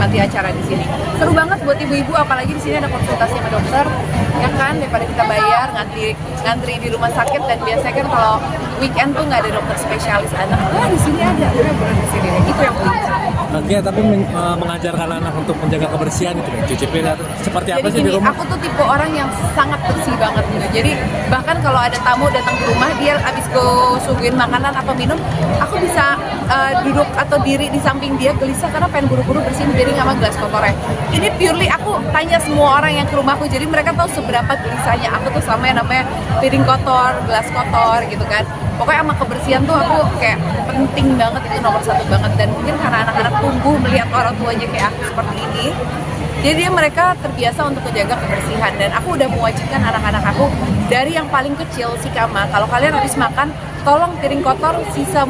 menikmati acara di sini. Seru banget buat ibu-ibu, apalagi di sini ada konsultasi sama dokter, ya kan, daripada kita bayar ngantri di rumah sakit. Dan biasanya kan kalau weekend tuh nggak ada dokter spesialis anak, di sini ada, udah bulan di sini deh. Itu yang penting. Oke, tapi mengajarkan anak untuk menjaga kebersihan itu, cuci piring seperti apa jadi sih gini, di rumah? aku tuh tipe orang yang sangat bersih banget gitu. Jadi bahkan kalau ada tamu datang ke rumah, dia abis suguhin makanan atau minum, aku bisa duduk atau diri di samping dia gelisah karena pengen buru-buru bersihin piring sama gelas kotornya. Ini purely aku tanya semua orang yang ke rumahku, jadi mereka tahu seberapa gelisahnya aku tuh sama yang namanya piring kotor, gelas kotor gitu kan. Pokoknya sama kebersihan tuh aku kayak penting banget, itu nomor satu banget. Dan mungkin karena anak-anak tumbuh melihat orang tuanya kayak aku seperti ini, jadi mereka terbiasa untuk menjaga kebersihan. Dan aku udah mewajibkan anak-anak aku dari yang paling kecil, si Kama, kalau kalian habis makan, tolong piring kotor, sisa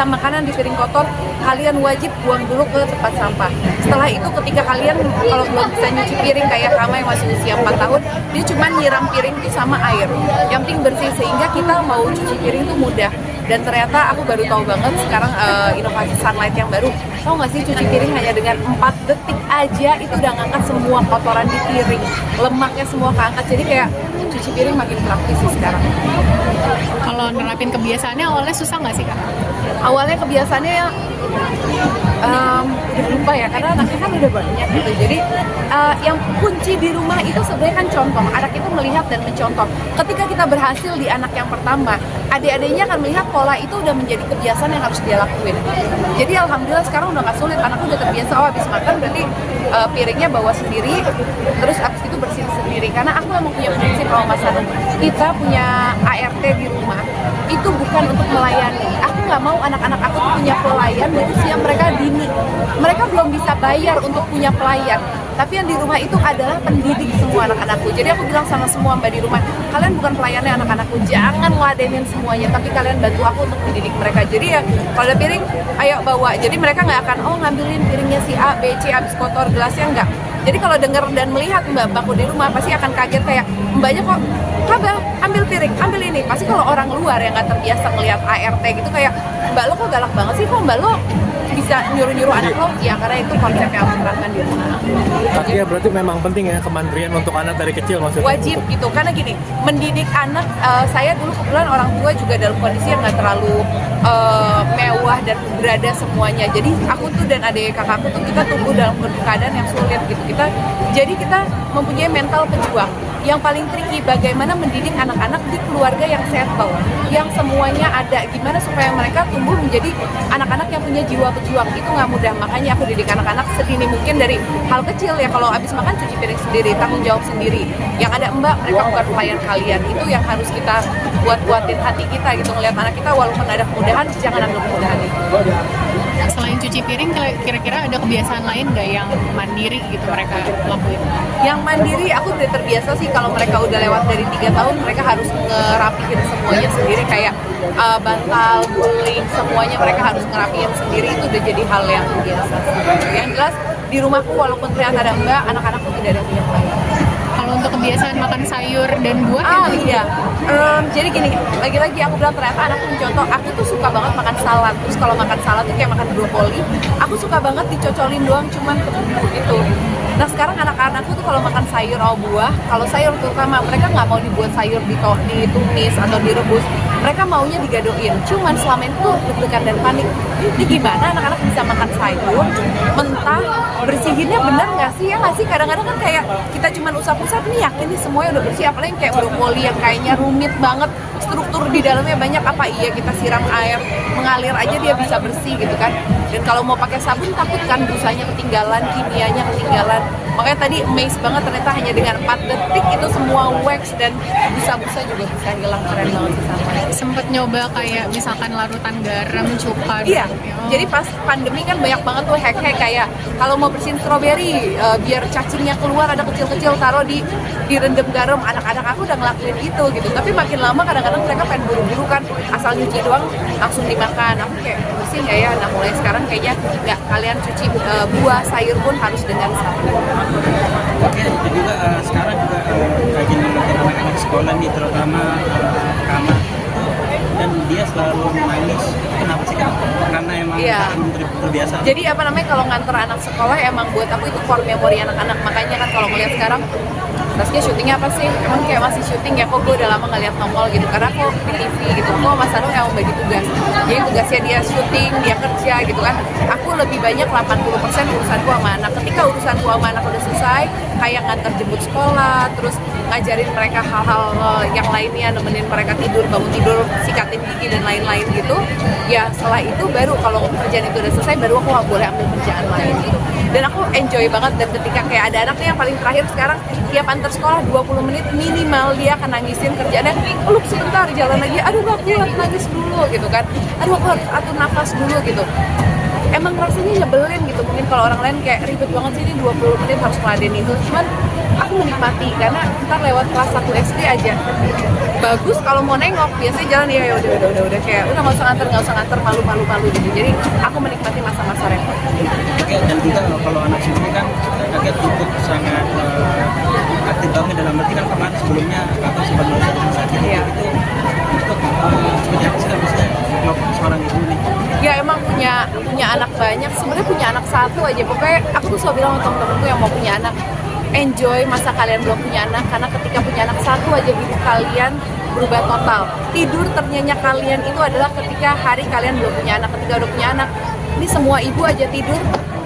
makanan di piring kotor, kalian wajib buang dulu ke tempat sampah. Setelah itu ketika kalian kalau belum bisa nyuci piring kayak Kama yang masih usia 4 tahun, dia cuma nyiram piring itu sama air. Yang penting bersih, sehingga kita mau cuci piring itu mudah. Dan ternyata aku baru tahu banget sekarang inovasi Sunlight yang baru. Tahu nggak sih, cuci piring hanya dengan 4 detik aja itu udah ngangkat semua kotoran di piring, lemaknya semua keangkat. Jadi kayak cuci piring makin praktis sih sekarang. Kalau nerapin kebiasaannya awalnya susah nggak sih Kak? Awalnya kebiasaannya udah lupa ya, karena anaknya kan udah banyak gitu. Jadi yang kunci di rumah itu sebenarnya kan contoh. Anak itu melihat dan mencontoh. Ketika kita berhasil di anak yang pertama, adik-adiknya akan melihat pola itu udah menjadi kebiasaan yang harus dia lakuin. Jadi alhamdulillah sekarang udah gak sulit, anakku udah terbiasa. Habis makan berarti piringnya bawa sendiri, terus abis itu bersihin sendiri. Karena aku emang punya prinsip kalau masalah kita punya ART di rumah itu bukan untuk melayani. Aku nggak mau anak-anak aku tuh punya pelayan di usia mereka dini. Mereka belum bisa bayar untuk punya pelayan. Tapi yang di rumah itu adalah pendidik semua anak-anakku. Jadi aku bilang sama semua mbak di rumah, kalian bukan pelayannya anak-anakku, jangan ladenin semuanya, tapi kalian bantu aku untuk mendidik mereka. Jadi ya kalau ada piring, ayo bawa. Jadi mereka nggak akan ngambilin piringnya si A, B, C habis kotor gelasnya, enggak. Jadi kalau dengar dan melihat mbak-mbakku di rumah pasti akan kaget kayak, mbaknya kok kabel, ambil piring, ambil ini. Pasti kalau orang luar yang nggak terbiasa melihat ART gitu kayak, mbak lo kok galak banget sih, kok mbak lo bisa nyuruh-nyuruh anak lo? Ya karena itu konsep yang aku terapkan di rumah. Tapi ya berarti memang penting ya kemandirian untuk anak dari kecil maksudnya? Wajib gitu, karena gini, mendidik anak, saya dulu kebetulan orang tua juga dalam kondisi yang nggak terlalu mewah dan berada semuanya. Jadi aku tuh dan adik kakakku tuh kita tumbuh dalam keadaan yang sulit gitu. Jadi kita mempunyai mental pejuang. Yang paling tricky bagaimana mendidik anak-anak di keluarga yang settle, yang semuanya ada. Gimana supaya mereka tumbuh menjadi anak-anak yang punya jiwa pejuang. Itu nggak mudah, makanya aku didik anak-anak sedini mungkin dari hal kecil ya. Kalau habis makan cuci piring sendiri, tanggung jawab sendiri. Yang ada mbak, mereka bukan pelayan kalian. Itu yang harus kita buat-buatin hati kita gitu, ngelihat anak kita walaupun ada kemudahan, jangan ambil kemudahan itu. Selain cuci piring, kira-kira ada kebiasaan lain nggak yang mandiri gitu mereka lakuin? Yang mandiri, aku udah terbiasa sih kalau mereka udah lewat dari 3 tahun, mereka harus ngerapihin semuanya sendiri, kayak bantal, guling, semuanya mereka harus ngerapihin sendiri. Itu udah jadi hal yang biasa. Yang jelas di rumahku walaupun terlihat ada mbak, anak-anakku tidak ada yang punya pelayan. Kalau untuk kebiasaan makan sayur dan buah iya. Jadi gini, lagi-lagi aku bilang ternyata anakku mencontoh. Aku tuh suka banget makan salad. Terus kalau makan salad tuh kayak makan brokoli, aku suka banget dicocolin doang cuman ke bumbu gitu. Nah sekarang anak-anakku tuh kalau makan sayur atau buah, kalau sayur terutama mereka nggak mau dibuat sayur ditumis atau direbus, mereka maunya digadoin. Cuman selama itu deg-degan dan panik. Ini gimana anak-anak bisa makan sayur mentah, bersihinnya bener nggak sih? Ya nggak sih? Kadang-kadang kan kayak kita cuman usap-usap nih, yakin nih semuanya udah bersih. Apalagi yang kayak brokoli yang kayaknya rumit banget, struktur di dalamnya banyak, apa iya kita siram air mengalir aja dia bisa bersih gitu kan. Dan kalau mau pakai sabun takut kan busanya ketinggalan, kimianya ketinggalan. Makanya tadi amazed banget ternyata hanya dengan 4 detik itu semua wax dan busa-busa juga bisa hilang. Keren banget sih sama. Sempet nyoba kayak misalkan larutan garam, cuka Iya, gitu. jadi pas pandemi kan banyak banget tuh hack-hack kayak kalau mau bersihin stroberi biar cacingnya keluar ada kecil-kecil, taruh direndam garam. Anak-anak aku udah ngelakuin itu gitu, tapi makin lama kadang-kadang mereka pengen buru-buru kan, asal nyuci doang langsung dimakan. Aku kayak bersih nggak ya? Nah mulai sekarang kayaknya nggak, kalian cuci buah sayur pun harus dengan sabun. Oke, dan juga sekarang juga rajin melatih anak-anak sekolah nih, terutama Kama. Dan dia selalu nangis. Kenapa sih Kak? Karena emang Iya. belum terbiasa. Jadi apa namanya, kalau nganter anak sekolah emang buat aku itu core memory anak-anak. Makanya kan kalau ngeliat sekarang Saskia syutingnya apa sih? Emang kayak masih syuting ya, kok gue udah lama ngeliat nongol gitu. Karena aku di TV gitu, kok Mas Anung emang bagi tugas. Jadi tugasnya dia syuting, dia kerja gitu kan. Aku lebih banyak 80% urusanku sama anak. Ketika urusanku sama anak udah selesai, kayak nganter jemput sekolah, terus ngajarin mereka hal-hal yang lainnya, nemenin mereka tidur, bangun tidur, sikatin gigi dan lain-lain gitu. Ya setelah itu baru kalau kerjaan itu udah selesai, baru aku nggak boleh ambil kerjaan lain gitu. Dan aku enjoy banget, dan ketika kayak ada anaknya yang paling terakhir sekarang tiap antar sekolah 20 menit minimal dia akan nangisin kerjaannya, peluk sebentar, jalan lagi, aduh gak kuat, nangis dulu gitu kan, aduh aku harus atur nafas dulu gitu. Emang rasanya nyebelin gitu, mungkin kalau orang lain kayak ribet banget sih ini 20 menit harus ngeladen itu, cuman aku menikmati karena ntar lewat kelas 1 SD aja bagus kalau mau nengok, biasanya jalan ya udah kayak udah nggak usah nganter malu gitu. Jadi aku menikmati masa-masa repot. Oke, dan juga kalau anak sendiri kan agak ikut sangat aktif banget, dalam arti kan kemarin sebelumnya atau sebagai sakit Iya. itu seperti apa sih kan maksudnya seorang ibu nih? Ya emang punya anak banyak, sebenarnya punya anak satu aja. Pokoknya aku selalu bilang sama temen-temenku yang mau punya anak, enjoy masa kalian belum punya anak, karena ketika punya anak satu aja hidup kalian berubah total. Tidur ternyenyak kalian itu adalah ketika hari kalian belum punya anak. Ketika udah punya anak, ini semua ibu aja tidur,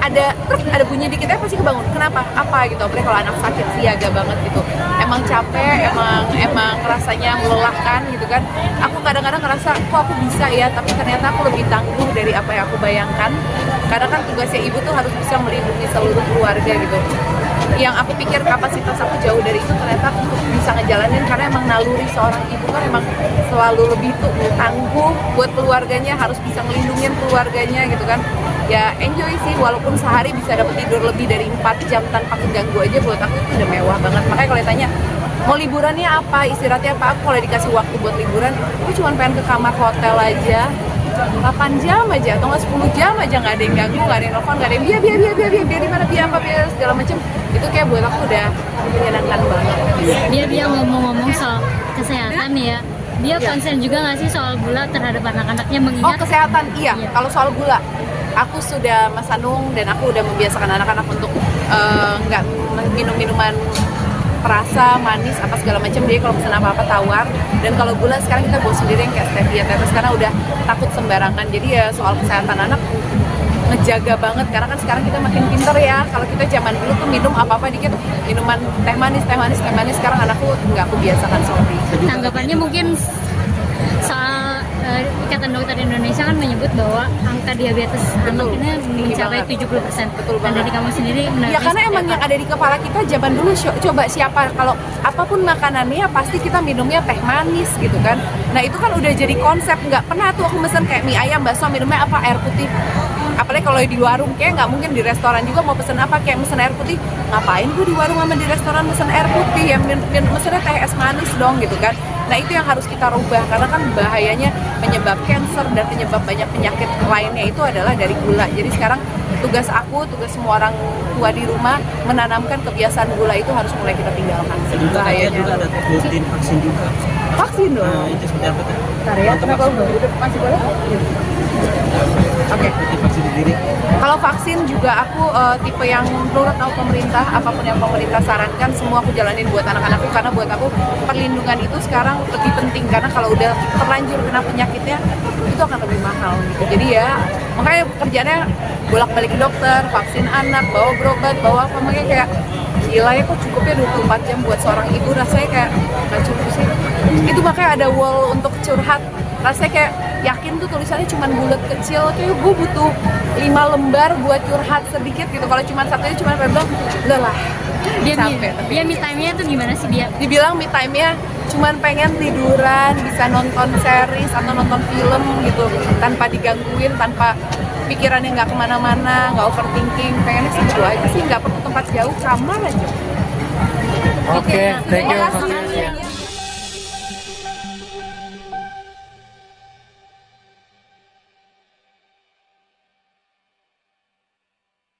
ada bunyi dikitnya pasti kebangun. Kenapa? Apa gitu? Apalagi kalau anak sakit siaga banget gitu. Emang capek, emang rasanya melelahkan gitu kan. Aku kadang-kadang ngerasa kok aku bisa ya, tapi ternyata aku lebih tangguh dari apa yang aku bayangkan. Karena kan tugasnya ibu tuh harus bisa melindungi seluruh keluarga gitu. Yang aku pikir kapasitas aku jauh dari itu, ternyata aku bisa ngejalanin karena emang naluri seorang ibu kan emang selalu lebih tuh tangguh buat keluarganya, harus bisa ngelindungin keluarganya gitu kan. Ya enjoy sih, walaupun sehari bisa dapat tidur lebih dari 4 jam tanpa keganggu aja, buat aku itu udah mewah banget. Makanya kalau ditanya mau liburannya apa, istirahatnya apa, aku kalau dikasih waktu buat liburan, aku cuma pengen ke kamar hotel aja 8 jam aja atau nggak 10 jam aja, nggak ada yang ganggu, nggak ada yang nelfon, nggak ada yang biar di mana, biar apa, biar segala macem. Itu kayak buat aku udah menyenangkan banget. Dia ngomong-ngomong soal kesehatan ya, dia Iya. concern juga nggak sih soal gula terhadap anak-anaknya, Oh, mengingat kesehatan, iya. Iya. Kalau soal gula, aku sudah Mas Anung dan aku udah membiasakan anak-anak untuk nggak minum minuman perasa, manis, apa segala macam. Jadi kalau pesan apa-apa tawar. Dan kalau gula sekarang kita bawa sendiri yang kayak stevia, tetes, karena udah takut sembarangan. Jadi ya soal kesehatan anak ngejaga banget, karena kan sekarang kita makin pinter ya. Kalau kita zaman dulu tuh minum apa-apa dikit, minuman teh manis. Sekarang anakku nggak aku biasakan seperti itu. tanggapannya mungkin soal Ikatan Dokter Indonesia kan menyebut bahwa angka diabetes anak ini mencapai banget. 70%. Betul Dan banget. dari kamu sendiri Ya menangis karena emang seperti yang apa? ada di kepala kita zaman dulu coba siapa, kalau apapun makanannya pasti kita minumnya teh manis gitu kan. Nah itu kan udah jadi konsep, nggak pernah tuh aku mesen kayak mie ayam, bakso, minumnya apa, air putih. Apalagi kalau di warung, kayak nggak mungkin di restoran juga mau pesen apa, kayak mesen air putih. Ngapain gue di warung sama di restoran mesen air putih, ya mesennya teh es manis dong gitu kan. Nah itu yang harus kita rubah, karena kan bahayanya penyebab cancer dan penyebab banyak penyakit lainnya itu adalah dari gula. Jadi sekarang tugas aku, tugas semua orang tua di rumah menanamkan kebiasaan gula itu harus mulai kita tinggalkan. Dan juga katanya juga ada rutin vaksin juga. Vaksin dong. Nah, itu seperti apa tuh? Bentar ya, kenapa udah masih boleh? Oke. Rutin vaksin diri. Kalau vaksin juga aku tipe yang nurut sama pemerintah, apapun yang pemerintah sarankan semua aku jalanin buat anak-anakku, karena buat aku perlindungan itu sekarang lebih penting, karena kalau udah terlanjur kena penyakitnya itu akan lebih mahal gitu. Jadi ya makanya kerjanya bolak-balik ke dokter, vaksin anak, bawa berobat, bawa apa, makanya kayak gila ya kok cukupnya 24 jam buat seorang ibu, rasanya kayak nggak cukup sih. Itu makanya ada wall untuk curhat, rasanya kayak yakin tuh tulisannya cuma bulat kecil, kayak gue butuh 5 lembar buat curhat sedikit gitu. Kalau cuma satunya cuma bilang lelah, capek. Tapi Dia me time-nya tuh gimana sih dia? dibilang me time-nya cuman pengen tiduran, bisa nonton series atau nonton film gitu tanpa digangguin, tanpa pikirannya nggak kemana-mana, nggak overthinking, pengennya segitu aja sih, nggak perlu tempat jauh, kamar aja. Oke, thank you. Terima kasih.